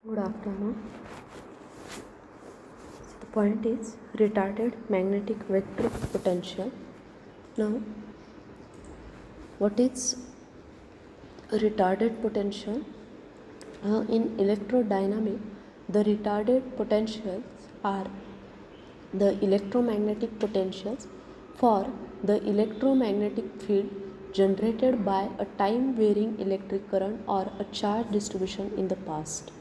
Good afternoon. So the point is retarded magnetic vector potential. Now, what is retarded potential? In electrodynamics, the retarded potentials are the electromagnetic potentials for the electromagnetic field generated by a time varying electric current or a charge distribution in the past.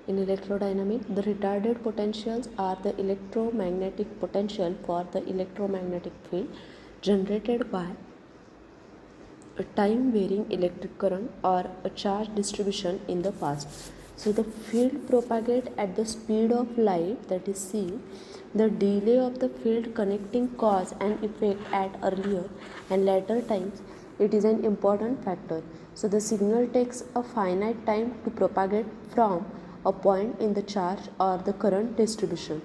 In electrodynamics, the retarded potentials are the electromagnetic potential for the electromagnetic field generated by a time varying electric current or a charge distribution in the past. So the field propagates at the speed of light, that is c. The delay of the field connecting cause and effect at earlier and later times, it is an important factor. So the signal takes a finite time to propagate from a point in the charge or the current distribution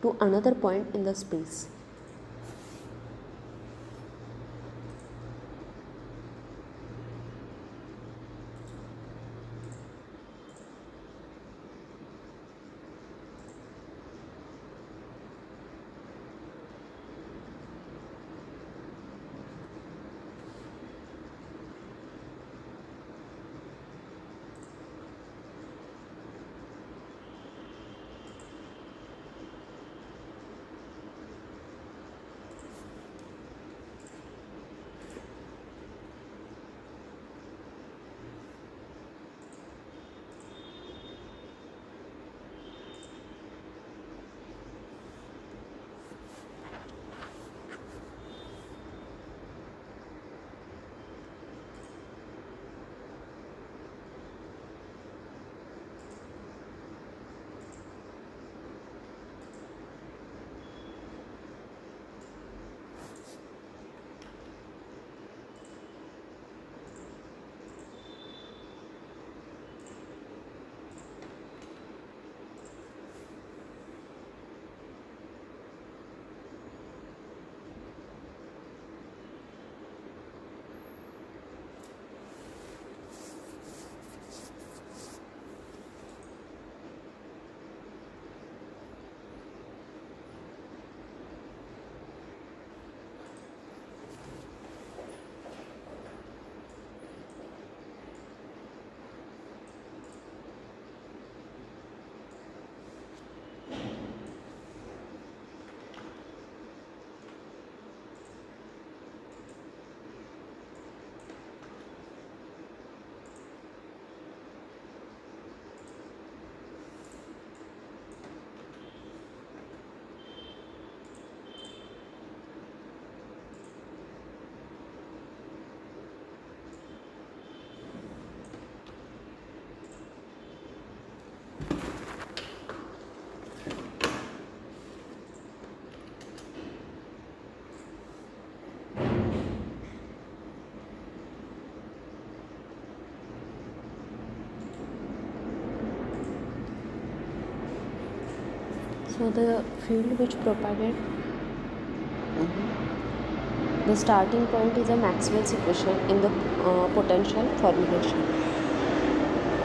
to another point in the space. So the field which propagate, the starting point is a Maxwell's equation in the potential formulation.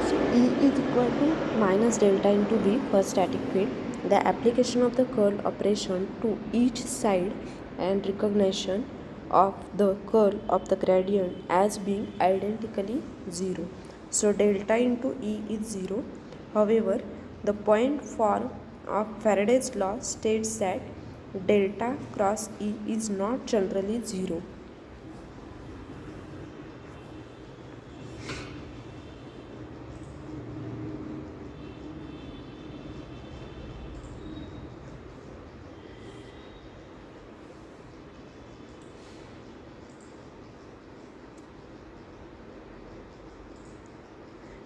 So E is equal to minus delta into V for static field. The application of the curl operation to each side and recognition of the curl of the gradient as being identically 0. So delta into E is 0. However, the point form of Faraday's law states that delta cross E is not generally 0.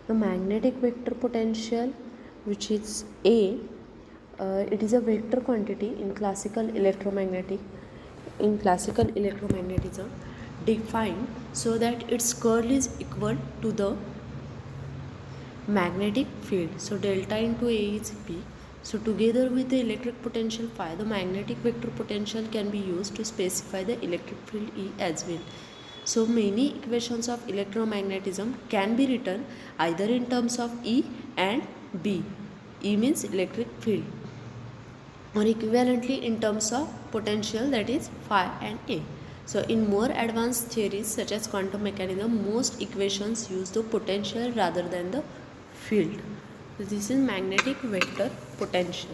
The magnetic vector potential, which is A, it is a vector quantity in classical electromagnetism defined so that its curl is equal to the magnetic field. So delta into A is P. So together with the electric potential phi, the magnetic vector potential can be used to specify the electric field E as well. So many equations of electromagnetism can be written either in terms of E and B. E means electric field, or equivalently in terms of potential, that is phi and A. So in more advanced theories such as quantum mechanism, most equations use the potential rather than the field. So this is magnetic vector potential.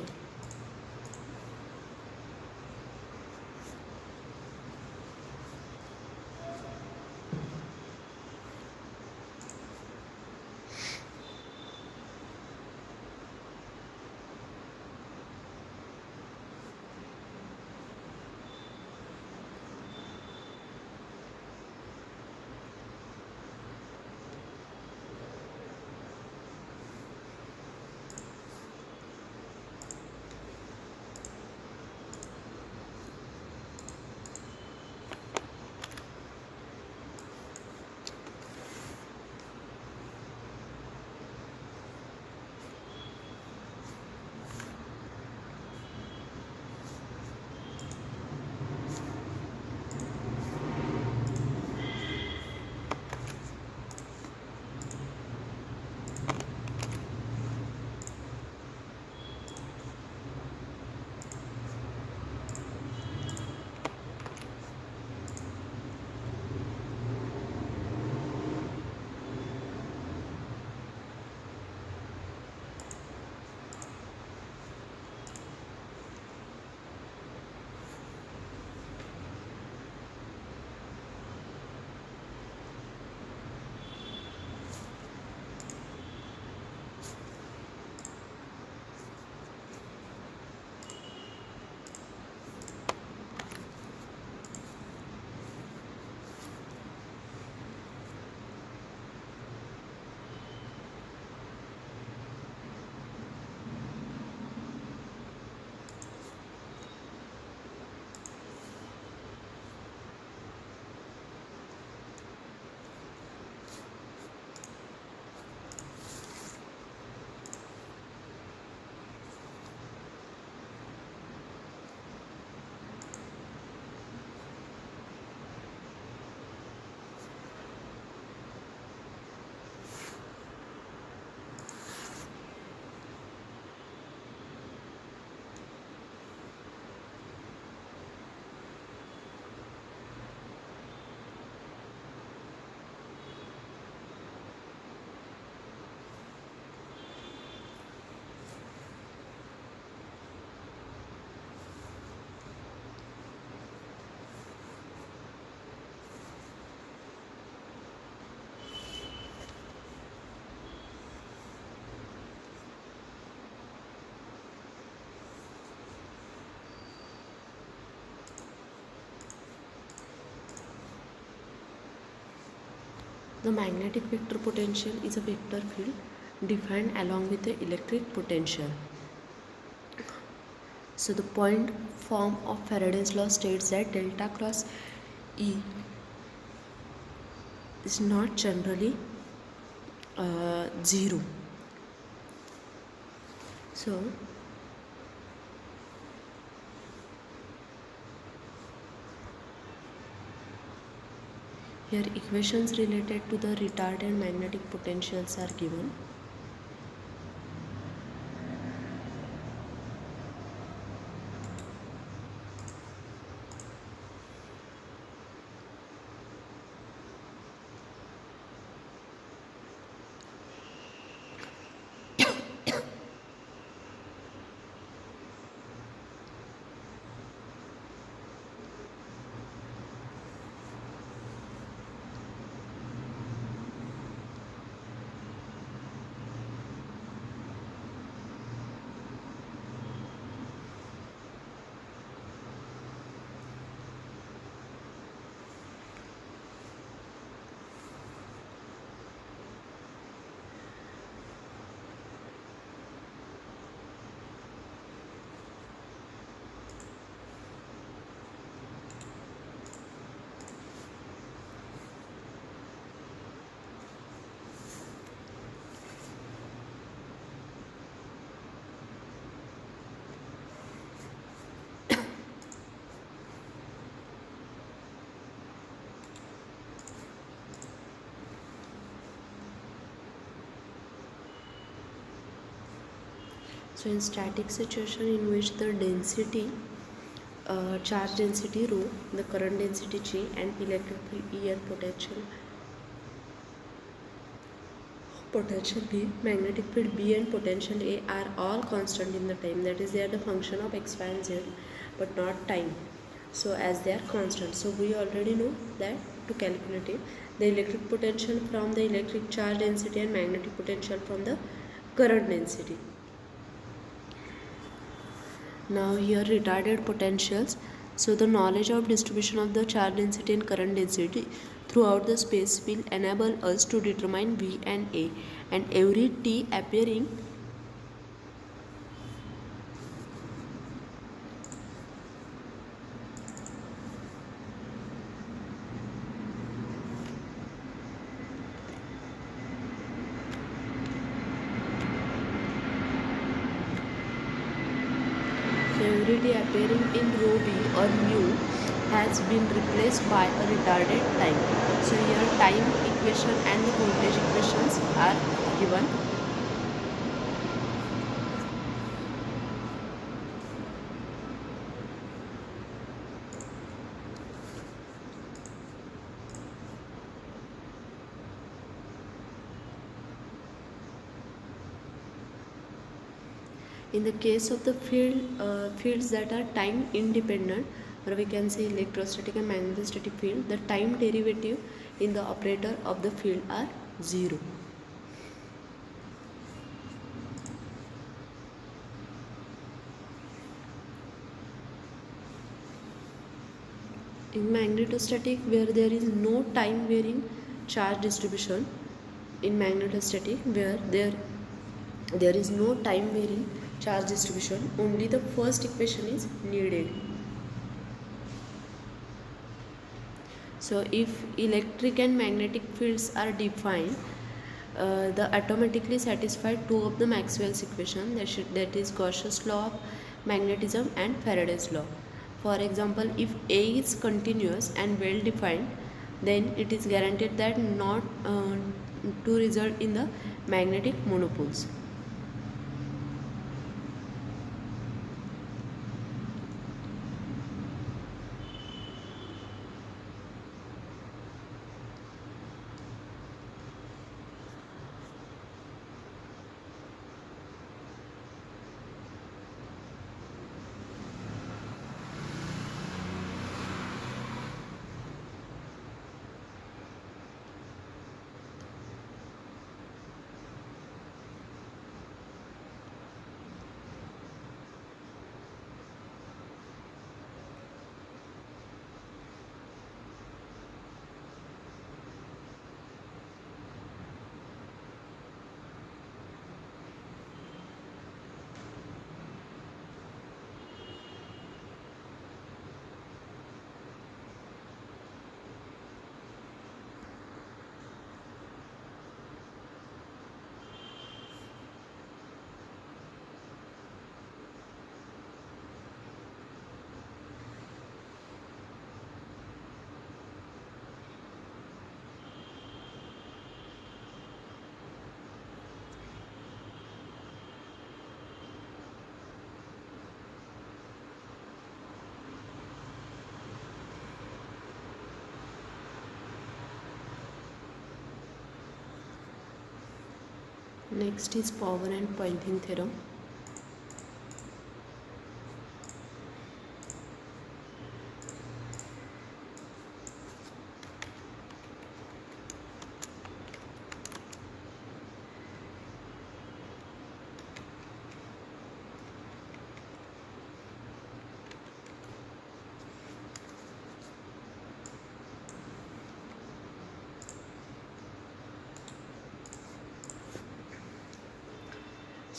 The magnetic vector potential is a vector field defined along with the electric potential. So the point form of Faraday's law states that delta cross E is not generally 0. So here equations related to the retarded magnetic potentials are given. So in static situation in which the density charge density rho, the current density J, and electric field E and potential B, magnetic field B and potential A are all constant in the time. That is, they are the function of x, y and z, but not time. So as they are constant, so we already know that to calculate it, the electric potential from the electric charge density and magnetic potential from the current density. Now here retarded potentials. So the knowledge of distribution of the charge density and current density throughout the space will enable us to determine V and A, and every T appearing in rho v or mu has been replaced by a retarded time. So here time equation and the voltage equations are given. In the case of the fields that are time independent, or we can say electrostatic and magnetostatic field, the time derivative in the operator of the field are 0. In magnetostatic, where there is no time varying charge distribution, in magnetostatic where there is no time varying charge distribution, only the first equation is needed. So if electric and magnetic fields are defined, the automatically satisfied two of the Maxwell's equation, that is Gauss's law of magnetism and Faraday's law. For example, if A is continuous and well defined, then it is guaranteed that not to result in the magnetic monopoles. Next is power and Poynting theorem.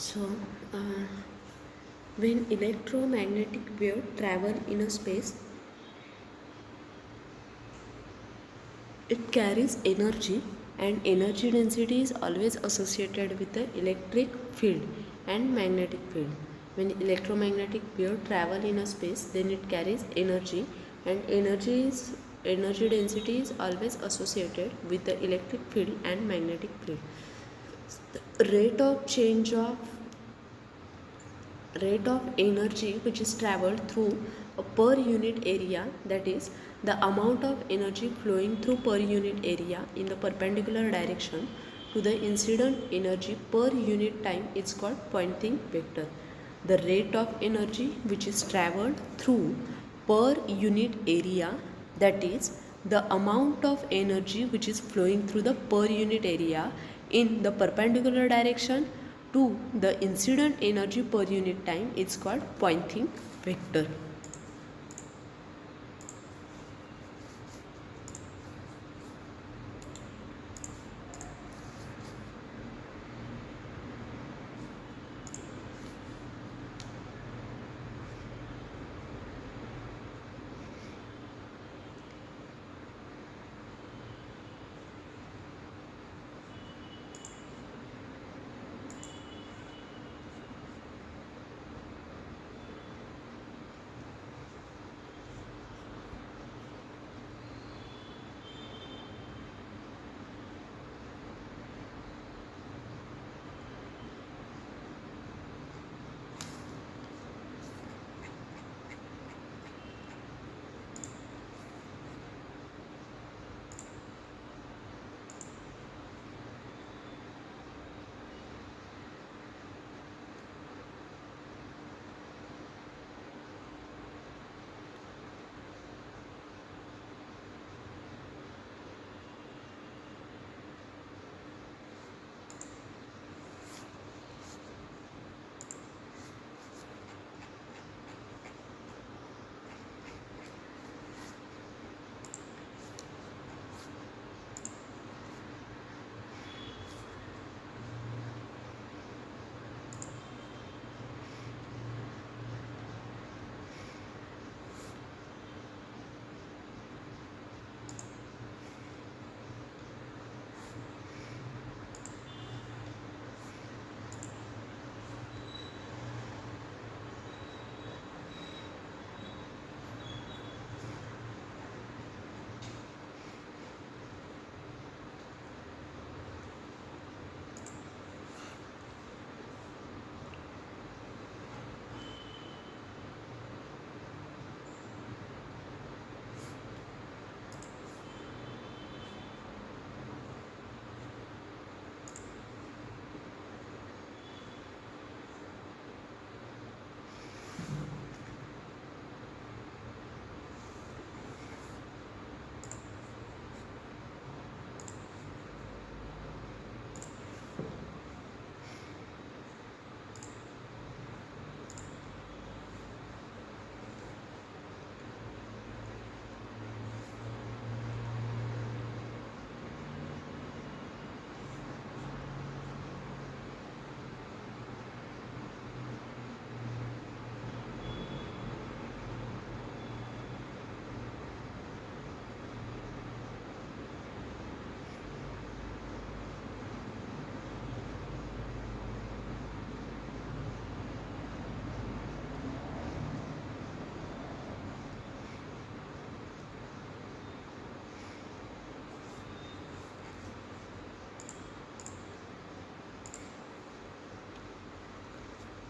So, when electromagnetic wave travel in a space, it carries energy, and energy density is always associated with the electric field and magnetic field. When electromagnetic wave travel in a space, then it carries energy, and energy density is always associated with the electric field and magnetic field. The rate of change of rate of energy which is traveled through a per unit area, that is the amount of energy flowing through per unit area in the perpendicular direction to the incident energy per unit time is called Poynting vector. The rate of energy which is traveled through per unit area, that is the amount of energy which is flowing through the per unit area in the perpendicular direction to the incident energy per unit time is called Poynting vector.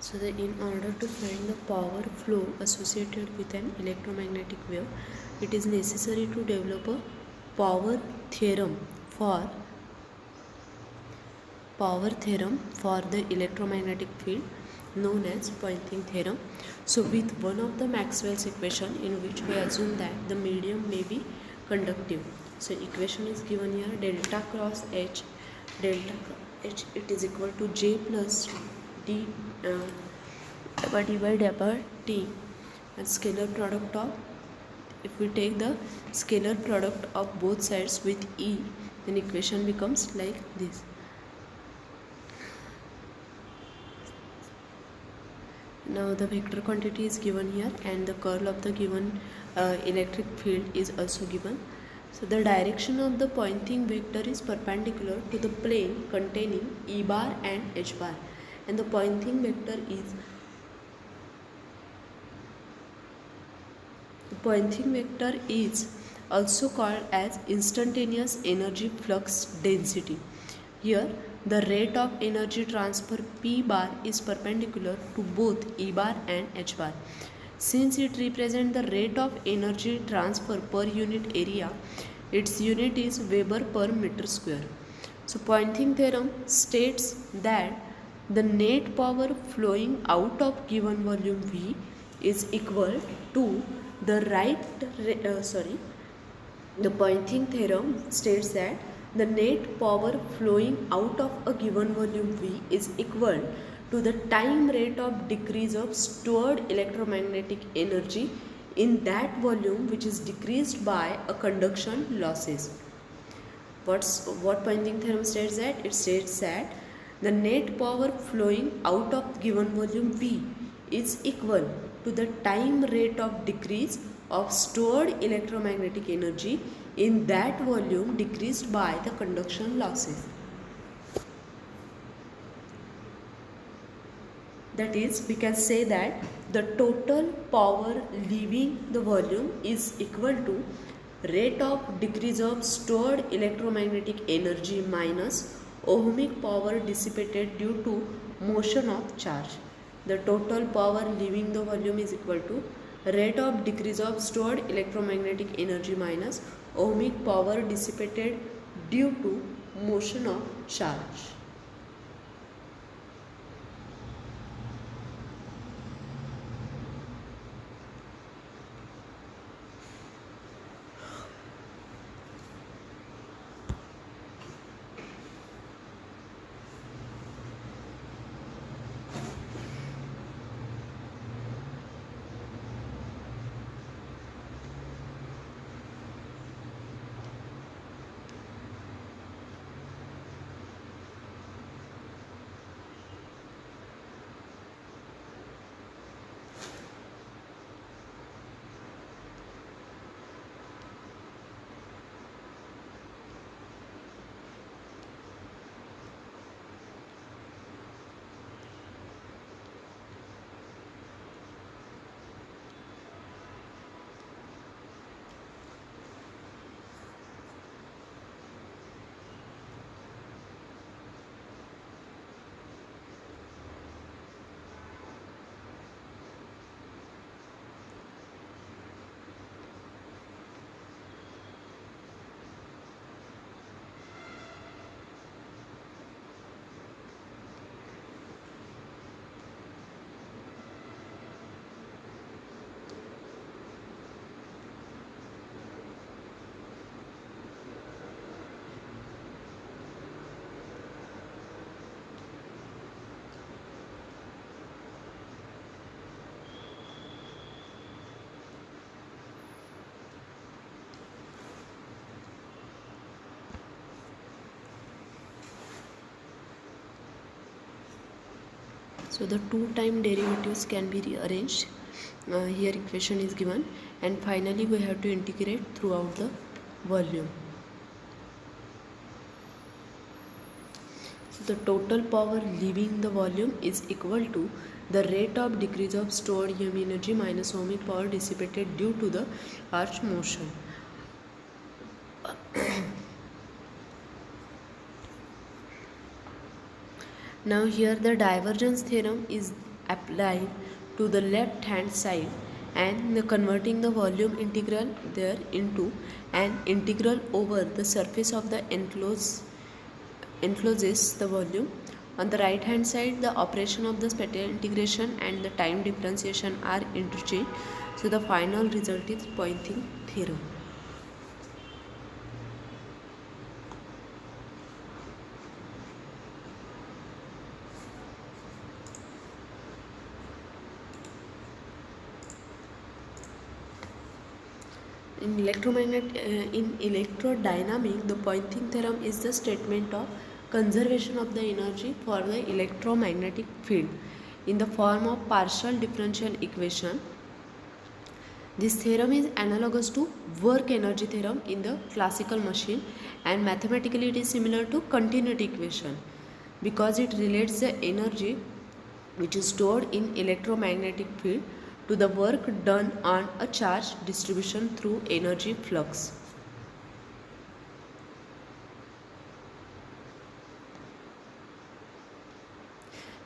So that in order to find the power flow associated with an electromagnetic wave, it is necessary to develop a power theorem for the electromagnetic field known as Poynting theorem. So with one of the Maxwell's equation in which we assume that the medium may be conductive. So equation is given here, delta cross H it is equal to J plus D divided by T, and scalar product of, if we take the scalar product of both sides with E, then equation becomes like this. Now the vector quantity is given here and the curl of the given electric field is also given. So the direction of the Poynting vector is perpendicular to the plane containing E bar and H bar, and the Poynting vector is also called as instantaneous energy flux density. Here the rate of energy transfer P bar is perpendicular to both E bar and H bar. Since it represents the rate of energy transfer per unit area, its unit is Weber per meter square. So Poynting theorem states that the net power flowing out of given volume V is equal to the the Poynting theorem states that the net power flowing out of a given volume V is equal to the time rate of decrease of stored electromagnetic energy in that volume which is decreased by a conduction losses. What Poynting theorem states that? It states that the net power flowing out of given volume V is equal to the time rate of decrease of stored electromagnetic energy in that volume decreased by the conduction losses. That is, we can say that the total power leaving the volume is equal to rate of decrease of stored electromagnetic energy minus ohmic power dissipated due to motion of charge. The total power leaving the volume is equal to rate of decrease of stored electromagnetic energy minus ohmic power dissipated due to motion of charge. So the two time derivatives can be rearranged. Here equation is given, and finally we have to integrate throughout the volume. So the total power leaving the volume is equal to the rate of decrease of stored EM energy minus ohmic power dissipated due to the arch motion. Now here the divergence theorem is applied to the left hand side, and converting the volume integral there into an integral over the surface of the encloses the volume. On the right hand side, the operation of the spatial integration and the time differentiation are interchanged. So the final result is Poynting theorem. In electrodynamics, the Poynting theorem is the statement of conservation of the energy for the electromagnetic field in the form of partial differential equation. This theorem is analogous to work energy theorem in the classical machine, and mathematically it is similar to continuity equation because it relates the energy which is stored in electromagnetic field to the work done on a charge distribution through energy flux.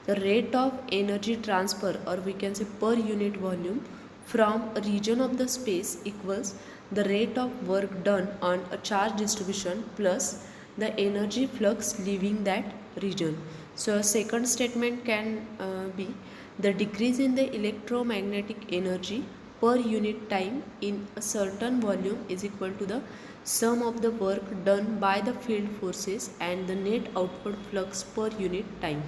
the rate of energy transfer, or we can say per unit volume, from a region of the space equals the rate of work done on a charge distribution plus the energy flux leaving that region. So a second statement can be the decrease in the electromagnetic energy per unit time in a certain volume is equal to the sum of the work done by the field forces and the net outward flux per unit time.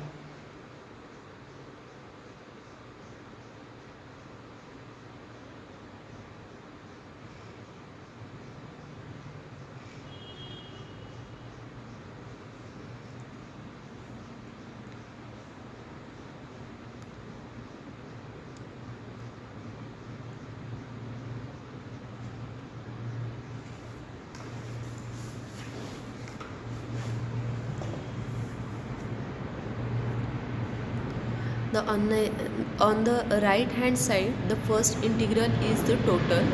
On the right hand side, the first integral is the total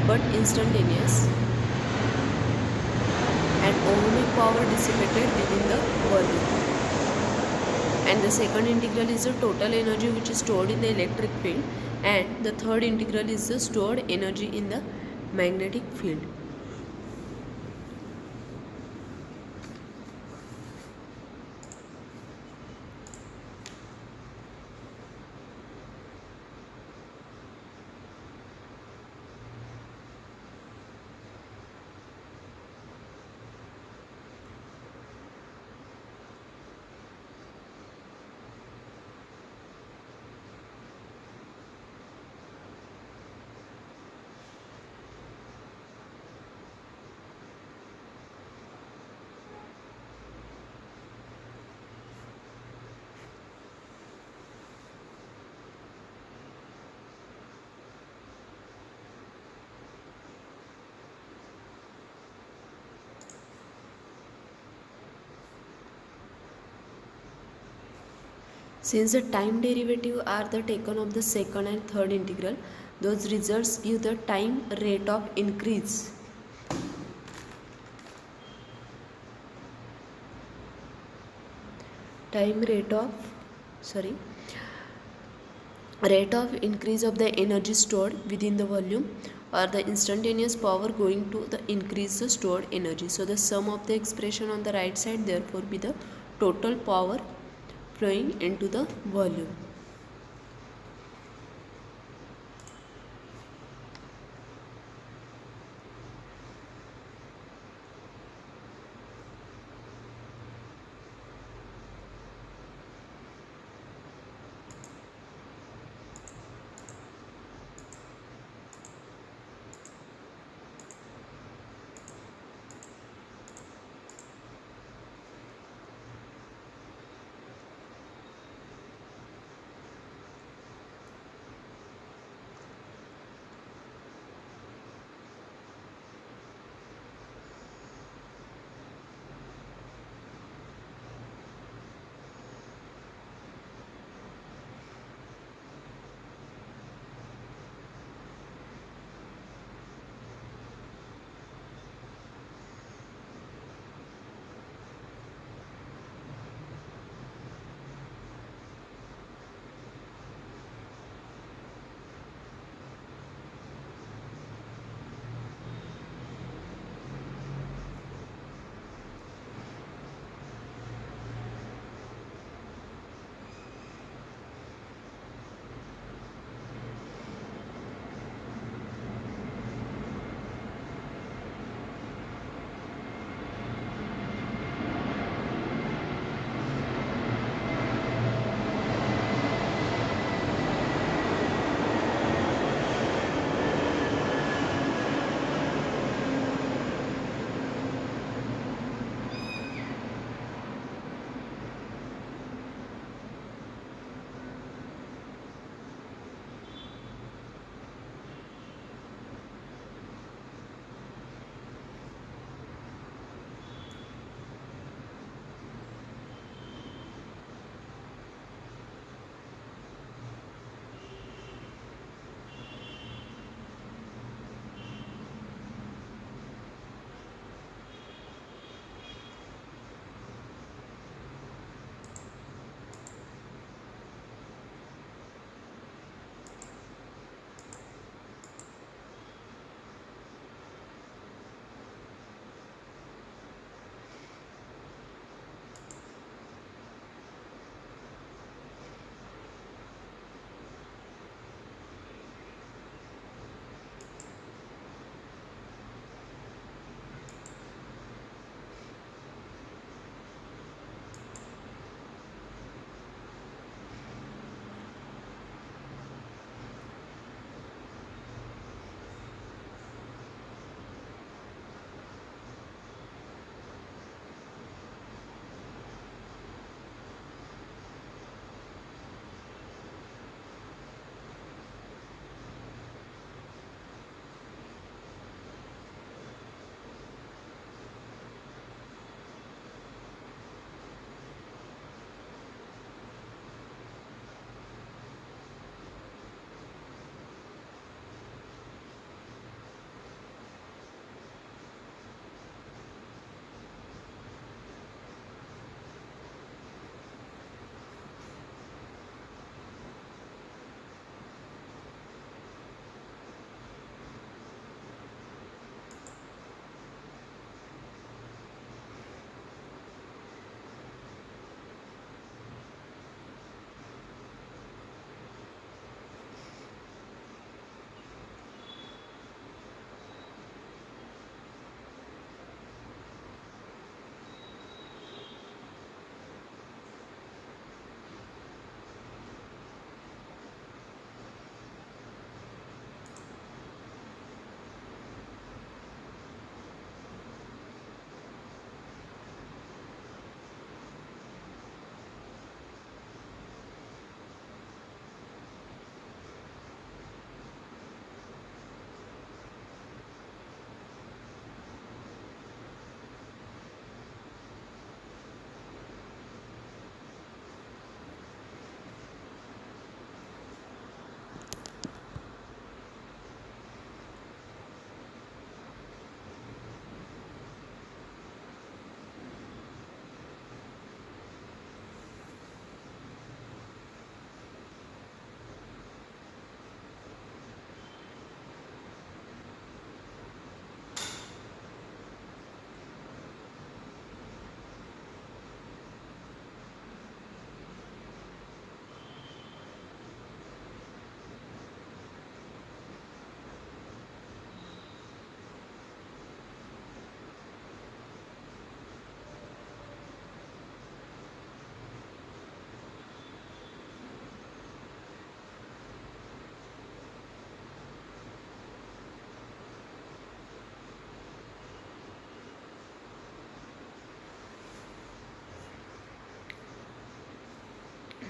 but instantaneous and ohmic power dissipated within the volume. And the second integral is the total energy which is stored in the electric field, and the third integral is the stored energy in the magnetic field. Since the time derivative are the taken of the second and third integral, those results give the time rate of increase. Rate of increase of the energy stored within the volume, or the instantaneous power going to the increase the stored energy. So the sum of the expression on the right side therefore be the total power flowing into the volume.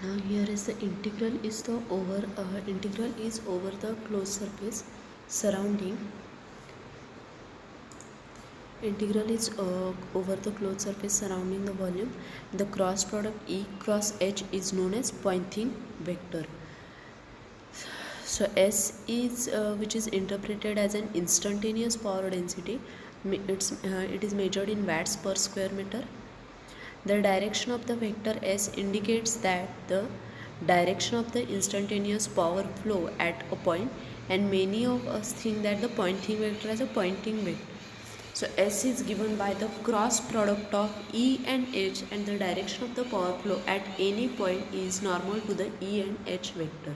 Now here is the integral is over the closed surface surrounding. Integral is over the closed surface surrounding the volume. The cross product E cross H is known as Poynting vector. So S is which is interpreted as an instantaneous power density. It is measured in watts per square meter. The direction of the vector S indicates that the direction of the instantaneous power flow at a point, and many of us think that the Poynting vector as a Poynting vector. So S is given by the cross product of E and H, and the direction of the power flow at any point is normal to the E and H vector.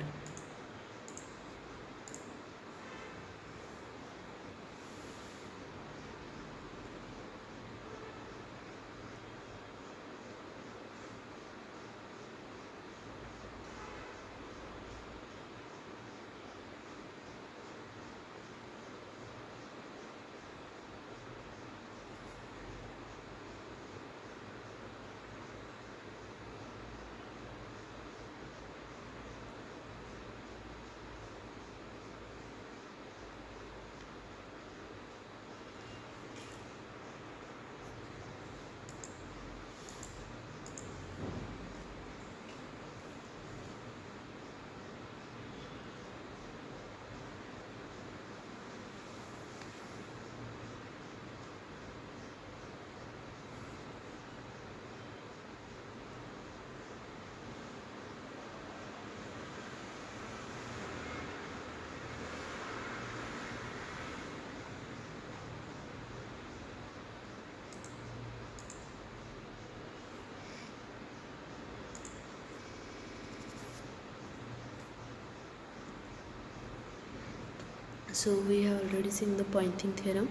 So we have already seen the Poynting theorem.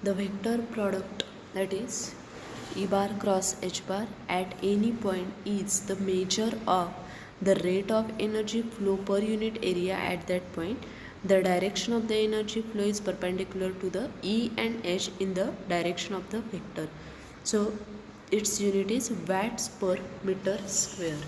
The vector product, that is E bar cross H bar at any point, is the measure of the rate of energy flow per unit area at that point. The direction of the energy flow is perpendicular to the E and H in the direction of the vector. So its unit is watts per meter square.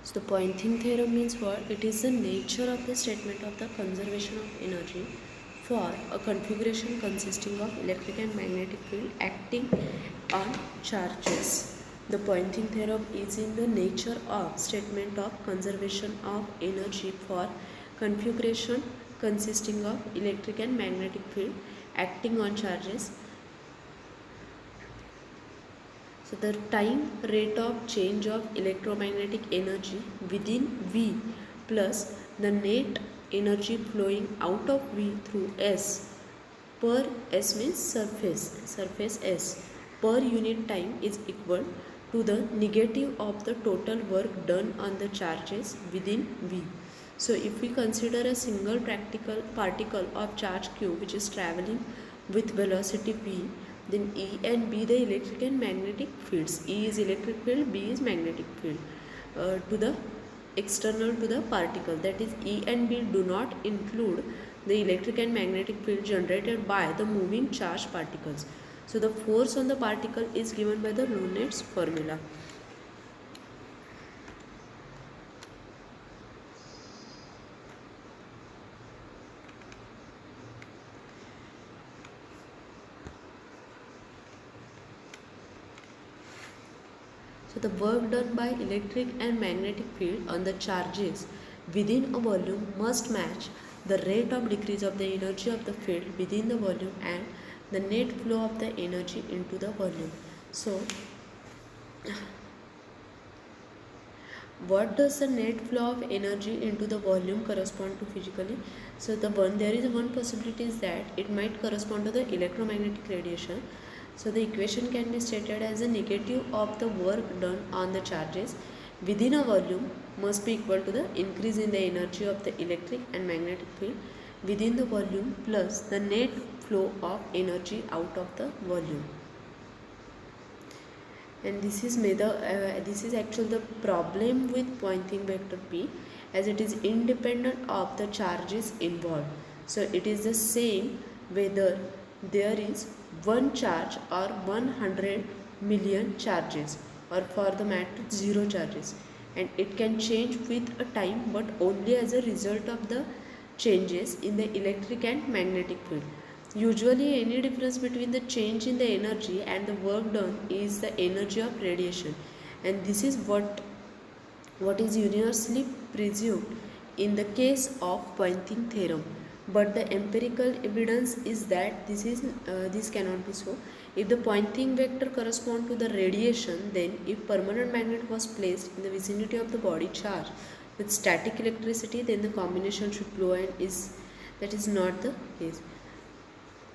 So the Poynting theorem means what? It is the nature of the statement of the conservation of energy for a configuration consisting of electric and magnetic field acting on charges. The Poynting theorem is in the nature of statement of conservation of energy for configuration consisting of electric and magnetic field acting on charges. So the time rate of change of electromagnetic energy within V plus the net energy flowing out of V through S per S means surface S per unit time is equal to the negative of the total work done on the charges within V. So if we consider a single practical particle of charge Q which is traveling with velocity V, then E and B the electric and magnetic fields. E is electric field, B is magnetic field to the external to the particle, that is E and B do not include the electric and magnetic field generated by the moving charged particles. So the force on the particle is given by the Lorenz formula. So the work done by electric and magnetic field on the charges within a volume must match the rate of decrease of the energy of the field within the volume and the net flow of the energy into the volume. So what does the net flow of energy into the volume correspond to physically? So there is one possibility is that it might correspond to the electromagnetic radiation. So the equation can be stated as a negative of the work done on the charges within a volume must be equal to the increase in the energy of the electric and magnetic field within the volume plus the net flow of energy out of the volume. And this is actually the problem with Poynting vector P, as it is independent of the charges involved. So it is the same whether there is one charge or 100 million charges, or for the matter 0 charges, and it can change with a time but only as a result of the changes in the electric and magnetic field. Usually any difference between the change in the energy and the work done is the energy of radiation, and this is what is universally presumed in the case of Poynting theorem. But the empirical evidence is that this cannot be so. If the Poynting vector corresponds to the radiation, then if permanent magnet was placed in the vicinity of the body charged with static electricity, then the combination should flow, and that is not the case.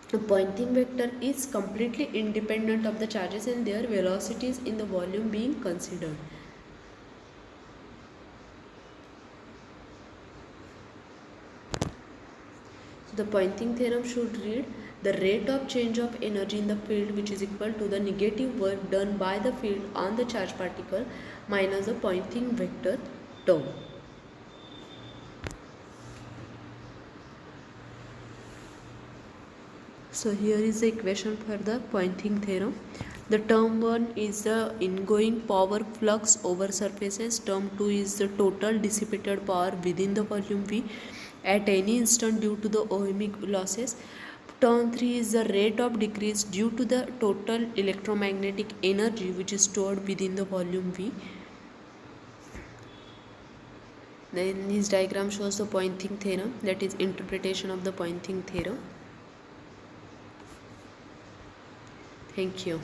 The Poynting vector is completely independent of the charges and their velocities in the volume being considered. So the Poynting theorem should read: the rate of change of energy in the field, which is equal to the negative work done by the field on the charged particle minus the Poynting vector term. So here is the equation for the Poynting theorem. The term 1 is the ingoing power flux over surfaces. Term 2 is the total dissipated power within the volume V at any instant due to the ohmic losses. Term 3 is the rate of decrease due to the total electromagnetic energy which is stored within the volume V. Then this diagram shows the Poynting theorem, that is interpretation of the Poynting theorem. Thank you.